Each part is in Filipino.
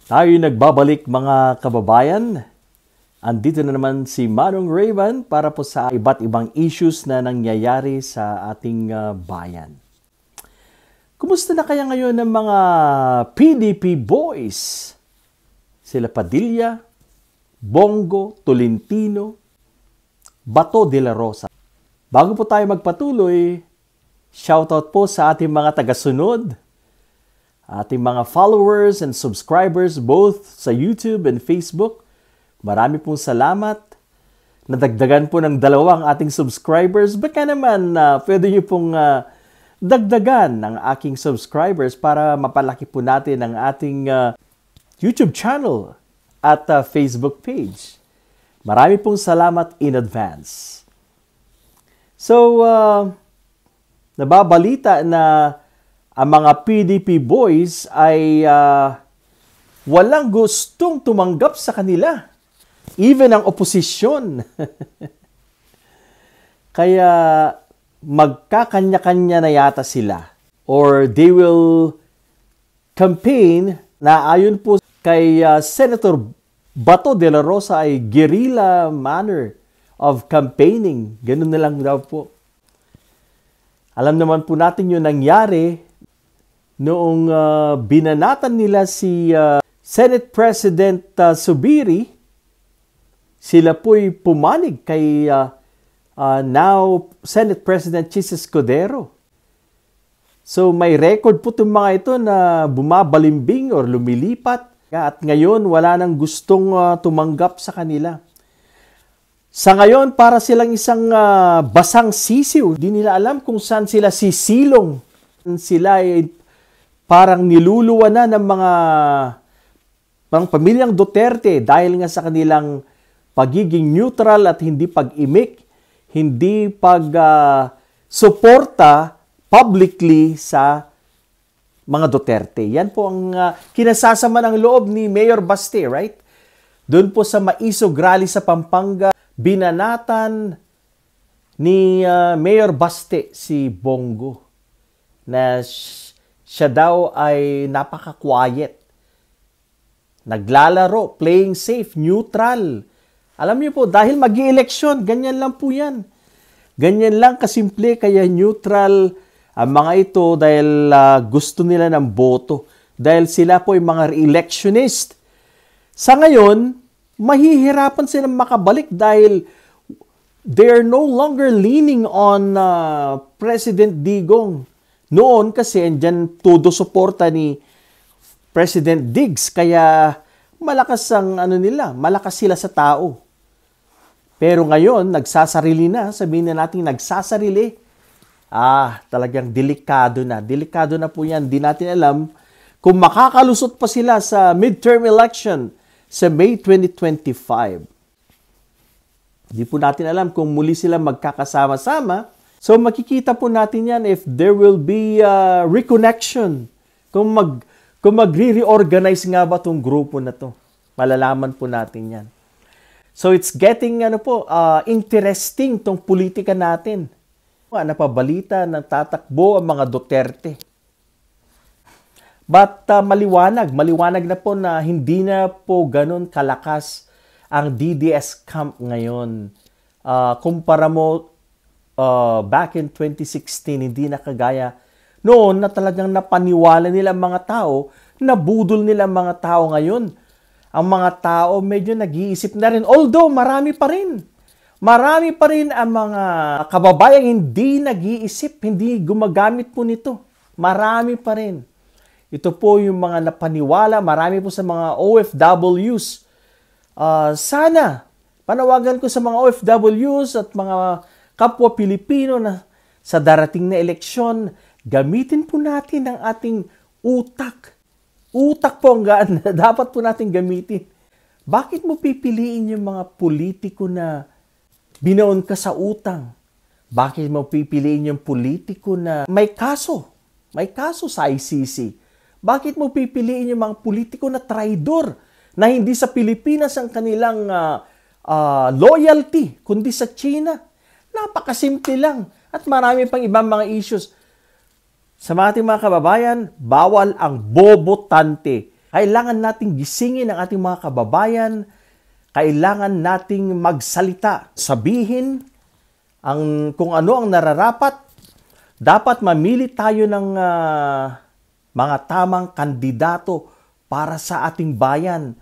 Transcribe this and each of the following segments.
Tayo nagbabalik mga kababayan. Andito na naman si Manong Rayvan para po sa iba't ibang issues na nangyayari sa ating bayan. Kumusta na kaya ngayon ng mga PDP boys? Sila Padilla, Bongo, Tolentino, Bato de la Rosa. Bago po tayo magpatuloy, shoutout po sa ating mga tagasunod, ating mga followers and subscribers both sa YouTube and Facebook. Marami pong salamat. Nadagdagan po ng 2 ang ating subscribers. Baka naman pwede nyo pong dagdagan ng aking subscribers para mapalaki po natin ang ating YouTube channel at Facebook page. Marami pong salamat in advance. So, nababalita na ang mga PDP boys ay walang gustong tumanggap sa kanila. Even ang oposisyon. Kaya magkakanya-kanya na yata sila. Or they will campaign na ayon po kay Senator Bato de la Rosa ay guerrilla manner of campaigning. Ganun na lang daw po. Alam naman po natin yung nangyari noong binanatan nila si Senate President Zubiri. Sila po'y pumanig kay now Senate President Chis Escudero. So may record po itong mga ito na bumabalimbing or lumilipat at ngayon wala nang gustong tumanggap sa kanila. Sa ngayon para silang isang basang sisiw. Di nila alam kung saan sila sisilong. Sila ay parang niluluwa na ng mga pamilyang Duterte dahil nga sa kanilang pagiging neutral at hindi pag-imik, hindi pag-suporta publicly sa mga Duterte. Yan po ang kinasasama ng loob ni Mayor Baste, right? Doon po sa Maisog Rally sa Pampanga, binanatan ni Mayor Baste si Bongo na siya daw ay napaka-quiet. Naglalaro, playing safe, neutral. Alam niyo po, dahil mag-i-eleksyon, ganyan lang po yan. Ganyan lang kasimple, kaya neutral ang mga ito dahil gusto nila ng boto. Dahil sila po ay mga re-electionist. Sa ngayon, mahihirapan silang makabalik dahil they're no longer leaning on President Digong. Noon kasi andyan todo suporta ni President Diggs kaya malakas ang malakas sila sa tao. Pero ngayon nagsasarili na, sabihin na natin nagsasarili. Talagang delikado na. Delikado na po 'yan. Di natin alam kung makakalusot pa sila sa midterm election sa May 2025. Di po natin alam kung muli sila magkakasama-sama. So makikita po natin yan if there will be reconnection. Kung magre-reorganize nga ba itong grupo na to. Malalaman po natin yan. So it's getting interesting tong politika natin. Napabalita na tatakbo ang mga Duterte. But maliwanag na po na hindi na po ganun kalakas ang DDS camp ngayon. Kumpara mo back in 2016, hindi na kagaya noon na talagang napaniwala nila mga tao, nabudol nila mga tao ngayon. Ang mga tao medyo nag-iisip na rin. Although marami pa rin ang mga kababayang hindi nag-iisip, hindi gumagamit po nito. Marami pa rin. Ito po yung mga napaniwala, marami po sa mga OFWs. Sana, panawagan ko sa mga OFWs at mga kapwa Pilipino na sa darating na eleksyon, gamitin po natin ang ating utak. Utak po ang dapat po natin gamitin. Bakit mo pipiliin yung mga politiko na binaon ka sa utang? Bakit mo pipiliin yung politiko na may kaso sa ICC? Bakit mo pipiliin yung mga politiko na traidor na hindi sa Pilipinas ang kanilang loyalty, kundi sa China? Napakasimple lang. At marami pang ibang mga issues. Sa ating mga kababayan, bawal ang bobotante. Kailangan nating gisingin ang ating mga kababayan. Kailangan nating magsalita. Sabihin kung ano ang nararapat. Dapat mamili tayo ng mga tamang kandidato para sa ating bayan.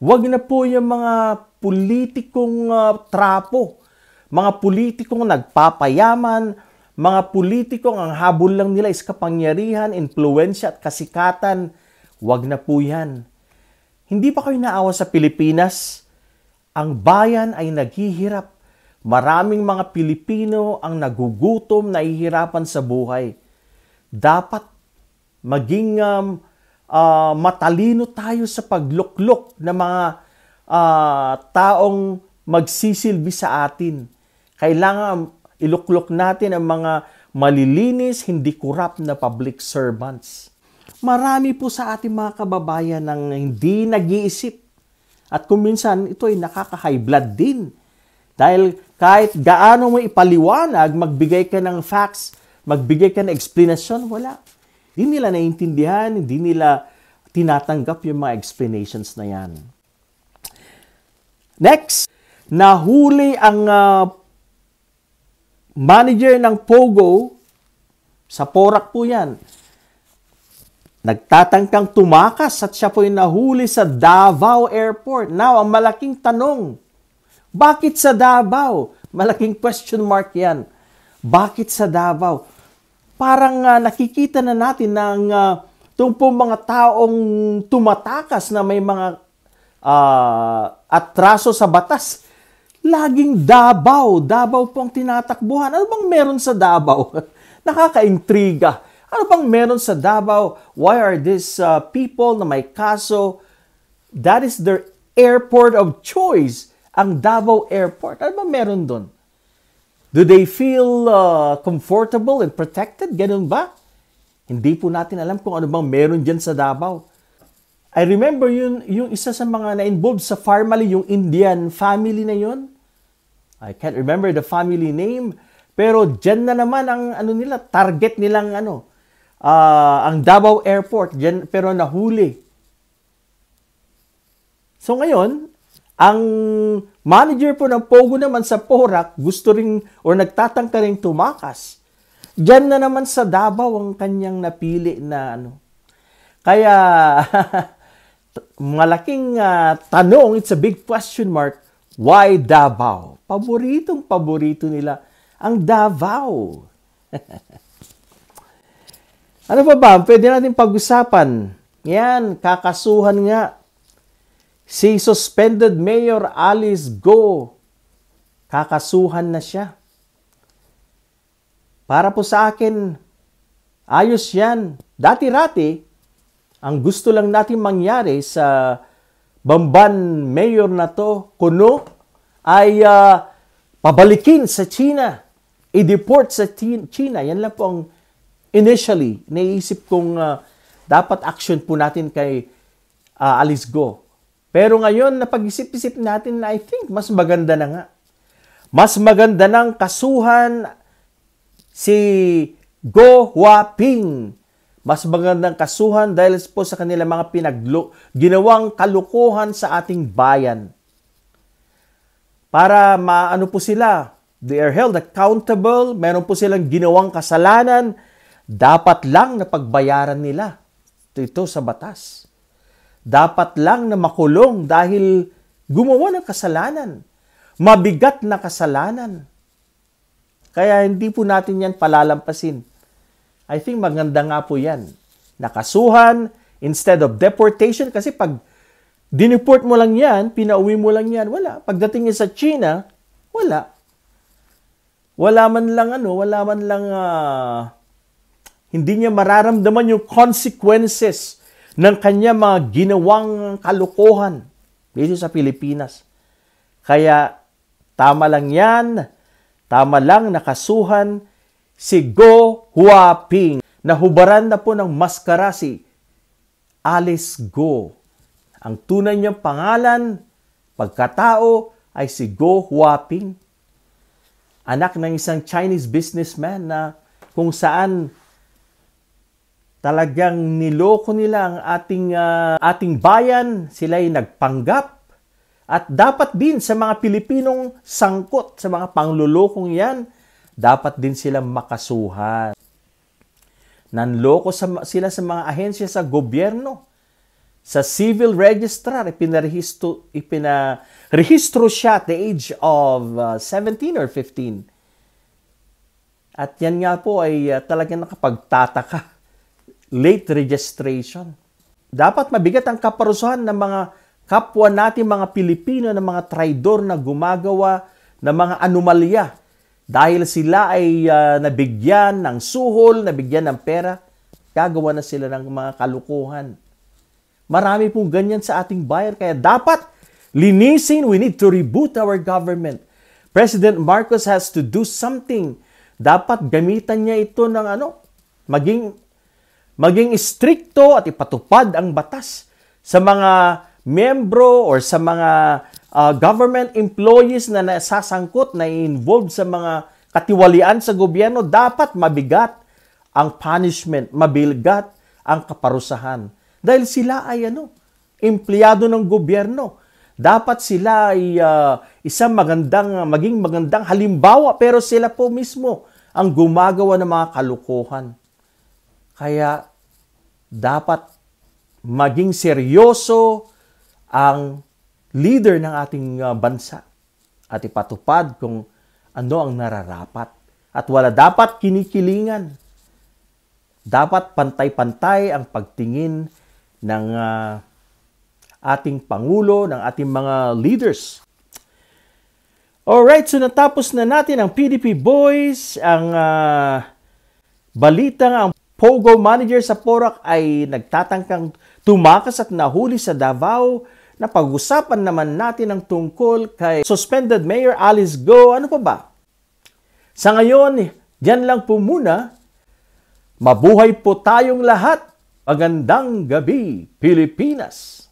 Huwag na po yung mga politikong trapo, mga politikong nagpapayaman, mga politikong ang habol lang nila is kapangyarihan, impluwensya at kasikatan. Huwag na po yan. Hindi pa kayo naawa sa Pilipinas? Ang bayan ay naghihirap. Maraming mga Pilipino ang nagugutom, nahihirapan sa buhay. Dapat maging matalino tayo sa pagluklok ng mga taong magsisilbi sa atin. Kailangan iluklok natin ang mga malilinis, hindi corrupt na public servants. Marami po sa ating mga kababayan ang hindi nag-iisip. At kung minsan, ito ay nakaka-high blood din. Dahil kahit gaano mo ipaliwanag, magbigay ka ng facts, magbigay ka ng explanation, wala. Hindi nila naiintindihan, hindi nila tinatanggap yung mga explanations na yan. Next, nahuli ang manager ng Pogo, sa Porac po yan, nagtatangkang tumakas at siya po yung nahuli sa Davao Airport. Now, ang malaking tanong, bakit sa Davao? Malaking question mark yan. Bakit sa Davao? Parang nakikita na natin ng itong po mga taong tumatakas na may mga atraso sa batas. Laging Davao. Davao po ang tinatakbuhan. Ano bang meron sa Davao? Nakakaintriga. Ano bang meron sa Davao? Why are these people na may kaso? That is their airport of choice. Ang Davao Airport. Ano bang meron doon? Do they feel comfortable and protected? Ganun ba? Hindi po natin alam kung ano bang meron dyan sa Davao. I remember yung isa sa mga na-involved sa Farmally, yung Indian family na yun. I can't remember the family name. Pero dyan na naman ang nila, target nilang ang Davao Airport. Dyan, pero nahuli. So ngayon, ang manager po ng Pogo naman sa Porac, gusto ring or nagtatangka ring tumakas. Diyan na naman sa Davao ang kanyang napili na Kaya, malaking tanong, it's a big question mark, why Davao? Paborito nila ang Davao. Ano pa ba? Pwede natin pag-usapan. Yan, kakasuhan nga. Si suspended Mayor Alice Go, kakasuhan na siya. Para po sa akin, ayos yan. Dati-rati, ang gusto lang natin mangyari sa Bamban Mayor na to, kuno, ay pabalikin sa China. I-deport sa China. Yan lang po ang initially naisip kong dapat action po natin kay Alice Go. Pero ngayon, napag-isip-isip natin na I think mas maganda na nga. Mas maganda ng kasuhan si Go Huaping. Mas magandang kasuhan dahil po sa kanilang mga ginawang kalukuhan sa ating bayan. Para maano po sila, they are held accountable, meron po silang ginawang kasalanan, dapat lang na pagbayaran nila. Ito sa batas. Dapat lang na makulong dahil gumawa ng kasalanan. Mabigat na kasalanan. Kaya hindi po natin yan palalampasin. I think maganda nga po yan. Nakasuhan instead of deportation kasi pag dineport mo lang yan, pinauwi mo lang yan, wala. Pagdating niya sa China, wala. Wala man lang hindi niya mararamdaman yung consequences ng kanya mga ginawang kalukuhan dito sa Pilipinas. Kaya tama lang yan, tama lang nakasuhan si Go Huaping. Nahubaran na po ng maskara si Alice Go. Ang tunay niyang pangalan, pagkatao ay si Go Huaping. Anak ng isang Chinese businessman na kung saan Talagang niloko nila ang ating bayan, sila'y nagpanggap. At dapat din sa mga Pilipinong sangkot sa mga panglulokong yan, dapat din silang makasuhan. Nanloko sila sa mga ahensya sa gobyerno. Sa civil registrar, ipinarehistro siya at the age of 17 or 15. At yan nga po ay talagang nakapagtataka. Late registration. Dapat mabigat ang kaparusahan ng mga kapwa natin, mga Pilipino, ng mga traidor na gumagawa ng mga anomalya. Dahil sila ay nabigyan ng suhol, nabigyan ng pera, gagawa na sila ng mga kalukuhan. Marami pong ganyan sa ating bayan. Kaya dapat linisin, we need to reboot our government. President Marcos has to do something. Dapat gamitan niya ito ng maging stricto at ipatupad ang batas sa mga membro or sa mga government employees na nasasangkot, na involved sa mga katiwalian sa gobyerno. Dapat mabigat ang punishment, mabigat ang kaparusahan. Dahil sila ay empleyado ng gobyerno. Dapat sila ay maging magandang halimbawa, pero sila po mismo ang gumagawa ng mga kalukuhan. Kaya dapat maging seryoso ang leader ng ating bansa at ipatupad kung ano ang nararapat. At wala dapat kinikilingan. Dapat pantay-pantay ang pagtingin ng ating Pangulo, ng ating mga leaders. Alright, so natapos na natin ang PDP Boys. Ang balita nga, ang Pogo manager sa Porac ay nagtatangkang tumakas at nahuli sa Davao. Napag-usapan naman natin ang tungkol kay suspended Mayor Alice Go. Ano pa ba? Sa ngayon, diyan lang po muna. Mabuhay po tayong lahat. Magandang gabi, Pilipinas!